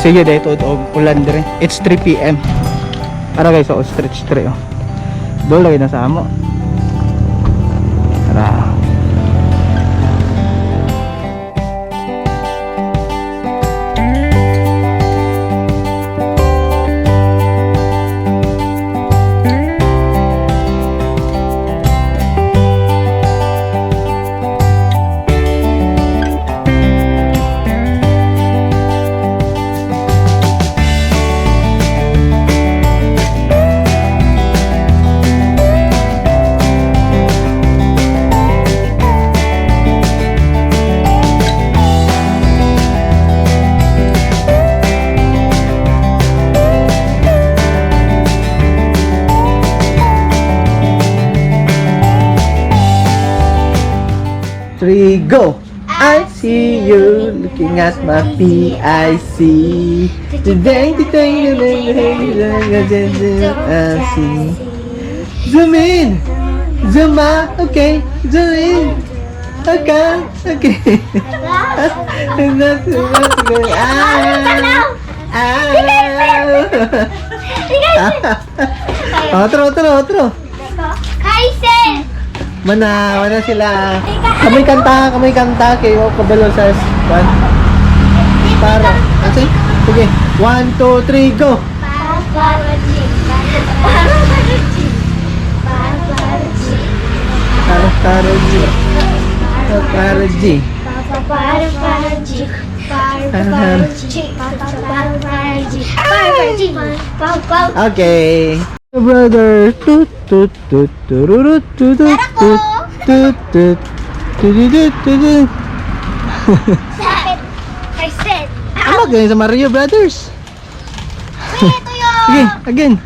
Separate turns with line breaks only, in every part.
Sige dito og ulan dire. It's 3 PM. Ara guys, so stretch 3 oh. Dolo lagi na sa amo. Ara. Three, go! I see you looking at my PIC. Today, I see. Zoom in! Zoom out! Okay, zoom in! Okay, okay. And that's good. Otro.
Kaisen!
Mana sila. Kamay kanta kayo kabalo sa one. Para. Kasi, sige. 1, 2, 3, go. Okay. Brother, tut tut tut tururut tut tut tut tut tut tut tut.
I said.
Ano ganyan sa Mario Brothers? Sige, again.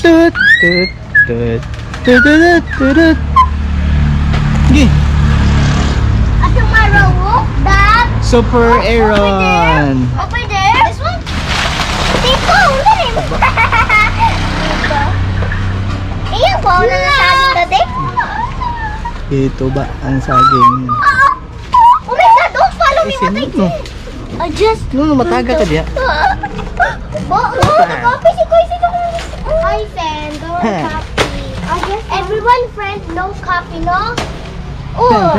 Tut tut tut tut tut tut. Sige.
Tomorrow, that
Super Aaron.
over there. This one. Dito, Iyan po na nasaging dati.
Ito ba ang saging?
Oh my God, don't follow me.
No,
Just.
no, mataga ka diya.
Copy si Kuya si I send, don't copy. Everyone, friend, no copy, no? Oh,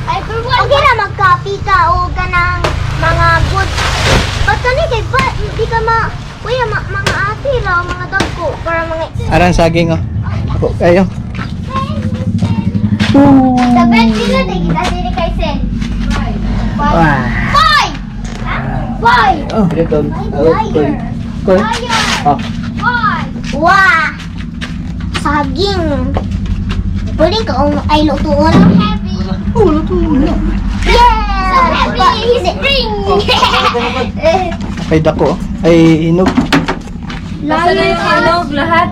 everyone. Okay na, mag-copy ka o ganang mga good. Ba't ka kay ba? Hindi ka Kuya, mga ate lang, mga dagko, para mga...
Aran saging oh. Ako kayo.
Sa bed sila, kita sila kay Sen.
Wah.
Five! Five!
Oh, dito.
Liar!
Cool.
Liar!
Oh.
Five! Wah! Saging! Pwede ka ay lutuon. Heavy!
Oh, luto na.
Yeah! So heavy! Spring!
Ay dako. Ay hinog.
Basta na yung hinog lahat.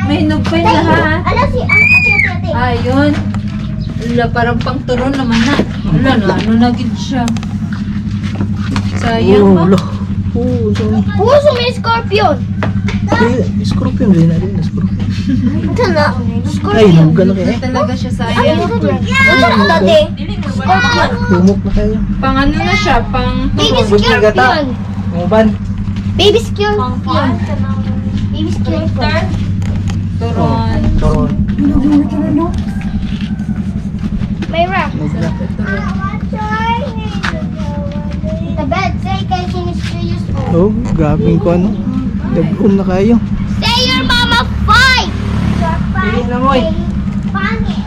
May hinog pa yung lahat.
Ano si ate?
Ayun. Wala, parang pang turon naman na. Wala na, ano na gid siya. Sayang ba?
Puso may scorpion!
Scorpion din na rin. Scorpion.
Ito na.
Ay, hinog na kayo.
Hindi talaga siya
Ay,
sayang.
ito na dati. Scorpion.
Humok na kayo.
Pang ano na siya, pang
Baby
turon.
scorpion.
Muban.
Baby scorpion. Baby scorpion.
Turon.
Turon.
Mayra.
Sarap yung turon.
The bed say kay kinis
Oh, grabe ko ano. Dagkon na kayo.
Say your mama fight.
Pili na mo eh.
Pangit.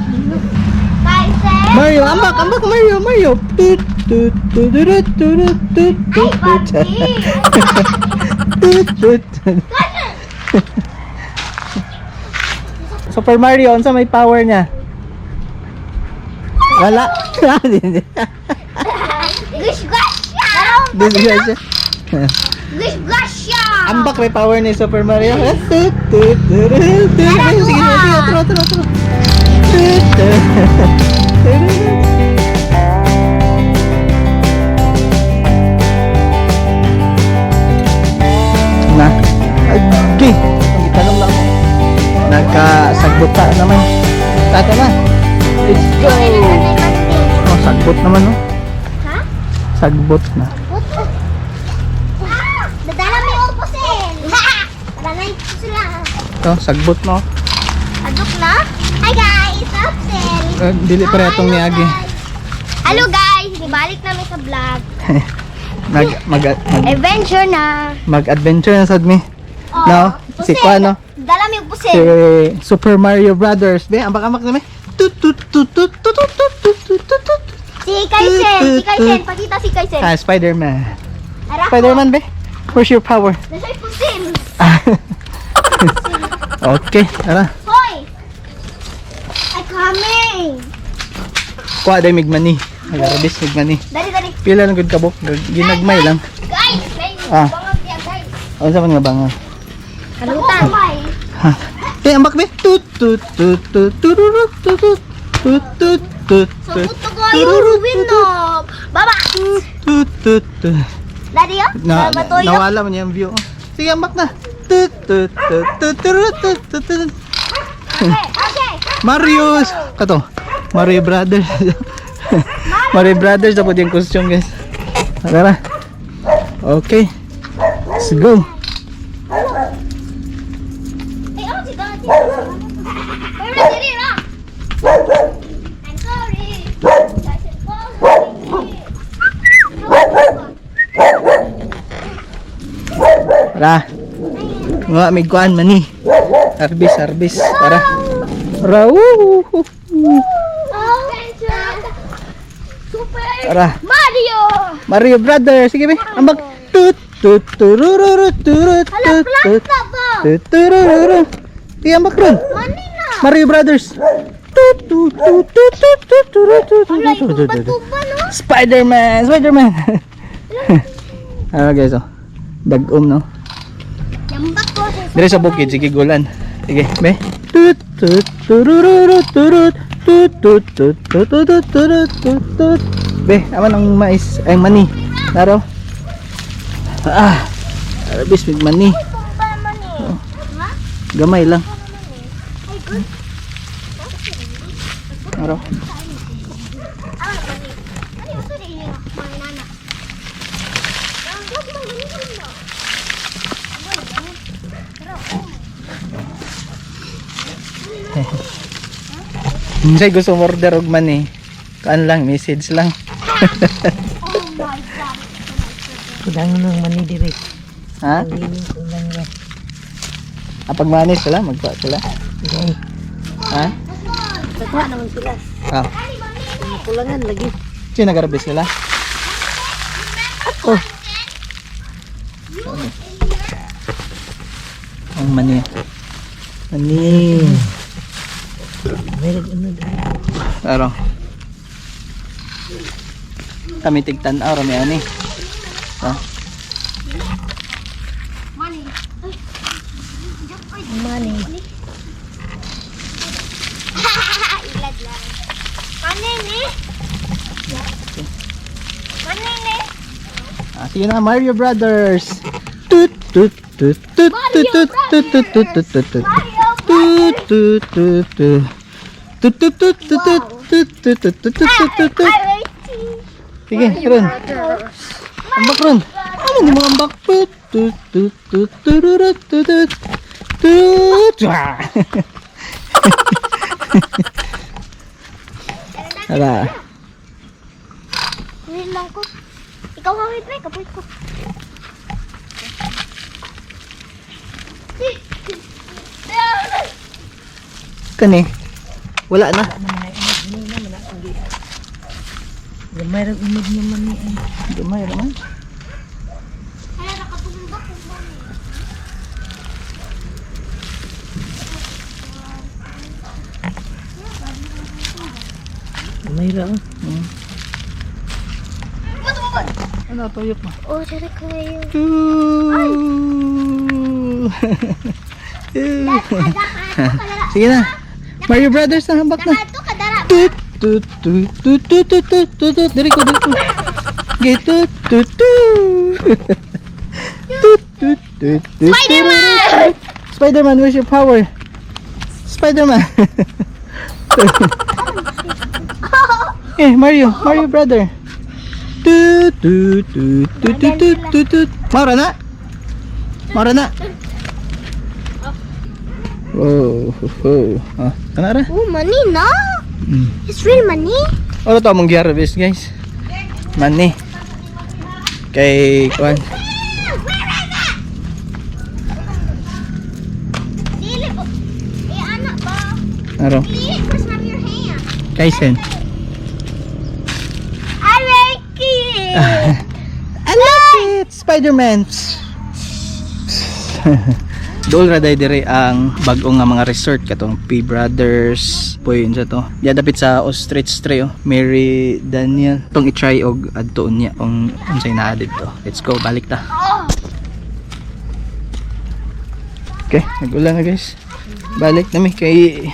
Kaisen.
Mario, ambak Mario. Tut tut tut tut tut tut tut tut tut tut. Super Mario, unsa may power niya? Wala.
Gush gasya.
Disgrasya.
Gush gasya.
Ambak may power ni Super Mario. Tut tut tut tut. Sige, otro. Tut tut. Na. Okay. Ang itanong lang mo. Nagkasagbot ka naman. Tata na. Let's go. Oh, sagbot naman no.
Ha?
Sagbot na.
What? sila.
Ito, sagbot mo.
Adok na? Hi guys, Upsel.
Dili pa rin itong niagi.
Hello guys, ibalik namin sa vlog. Adventure na.
Mag-adventure na sad mi.
Oh,
No? Si
pusin.
Kuano?
Dala mi yung
Si
pusin.
Super Mario Brothers. Be, ambak-ambak na mi. Tut tut tut tut tut tut tut tut tut tut tut.
Si Kaisen. Pakita si Kaisen.
Ah, Spider-Man.
Arako.
Spider-Man, be. Where's your power?
Nasa yung pusin.
Okay, tara.
Hoy! I'm coming.
Kuha day migmani. Agarabis migmani.
Dari.
Pila lang gud kabok. Ginagmay lang.
Guys, may
Ah.
bangag niya guys.
Ano sa nga banga?
Kalutan.
Ha. Ambak be. Tut tut tut tut tururut tut tut tut tut tut
So,
tut
puto ko yung window. Baba.
tut tut tut.
Dari oh. Matoyo.
Nawala mo niya ang view. Sige, ambak na. Tut tut tut tut turut tut tut tut.
Okay.
Mario's kato. Mario Brothers. Mario Brothers dapat yung costume, guys. Tara. Okay. Let's go.
Si Dati. Pero diri ra. I'm sorry.
Tara. Mga may kuan mani. Arbis. Tara. Tara.
Super
Tara.
Mario.
Mario Brothers. Sige, be. Ambak. Tut tut tururut turut
Hala,
tut tut
planta ba?
tut tururut. Sige, ambak ron.
Manina.
Mario Brothers. Tut tut tut tut tut tut turut tut
Hala,
tut tut tut.
tuba no?
Spider-Man. Ah, guys, oh. Dag-om, no?
Yambak ko.
Dire sa bukid, sige gulan. Sige, be. Tut tut tururut turut tut tut tut tut tut tut tut tut. Be, aman ang mais, ay mani. Naro. Ah. Arbis with mani.
Tumba man eh. Ha?
Gamay lang.
Ay, good.
Naro.
Ano ito din yun? Mga nana. Ang dog mo, ganun mo. Aboy, ganun. Pero,
Hindi gusto mo order og mani. Kaan lang, message lang.
oh my God.
Kudangan ng mani dire.
Ha?
Kudangan yan.
Pag manis sila, magpa sila. Ha?
Nagkuha naman sila.
Ah.
Kulangan lagi.
Sino nag-arbis sila? Oh. Ang mani. Mani.
Meron ano dali.
Pero kami tigtan-aw rami ani. Ha?
Money.
Mani.
Ilad lang. Manini? Manini?
Ah, sige na, Mario Brothers. Tut tut tut tut tut tut tut tut tut tut tut tut. Tut tut tut tut. Tut tut tut tut tut tut tut tut tut tut tut tut. Sige, ron. Ambak ron. Ano ni mga ambak? Tut tut tut tut tururut tut tut. Tut. Wah. Tara.
Wait lang ko. Ikaw hawit na, kapoy ko.
Kani. Wala na.
Gamay rin umid niya mani.
Gamay naman.
Kaya nakatumbak ko ba niya?
Gamay rin.
Ano tuyok mo?
Oh, sorry ko ngayon.
Sige na. Mario Brothers na hambak na.
Nakato ka dara.
Tut tut tut tut tut tut tut tut tut. Diri ko. Gitu tut tut. Tut tut tut tut.
Spider-Man!
Spider-Man, where's your power? Spider-Man. Mario brother. Tut tut tut tut tut tut tut. Mara na. Oh, oh. Kanara?
Oh, money na.
Mm.
It's real money.
Ano to mong gi-harvest guys? Mani. Kay kuan.
Dili po. Anak ba?
Aro.
Dili ko sa your hand.
Kaisen.
I like it.
I like it. Spider-Man. Dool ra day dire ang bag-o nga mga resort katong P Brothers poy unsa to. Diya dapit sa Ostrich Tray oh. Mary Daniel. Tong i-try og adtuon niya kung unsay naa dito. Let's go, balik ta. Okay, nagulan na guys. Balik na mi kay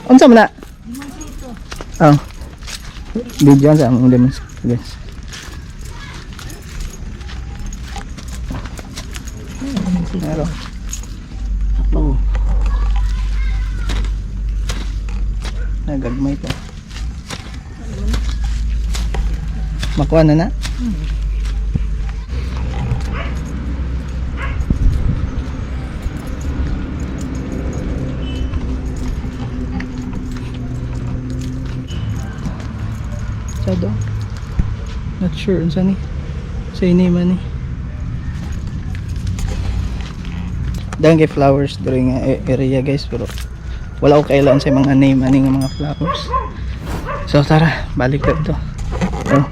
unsa man na? Oh. Video sa among lemons guys. Meron. Oh. Nagagmay to. Makuha na na? Sado? Not sure. Unsa ni? Sa ini man ni. Dahil kay flowers during area guys, pero wala ko kailan sa mga name aning mga flowers. So tara, balik na ito. Oh.